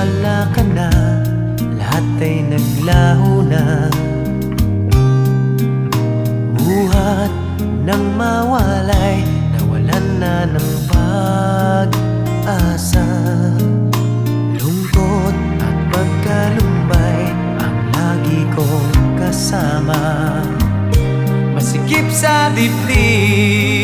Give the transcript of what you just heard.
wala ka na, lahat ay naglaho na. Buhat ng mawalay, nawalan na ng pag-asa. Lungkot at pagkalumbay ang lagi kong kasama. Masikip sa dibdib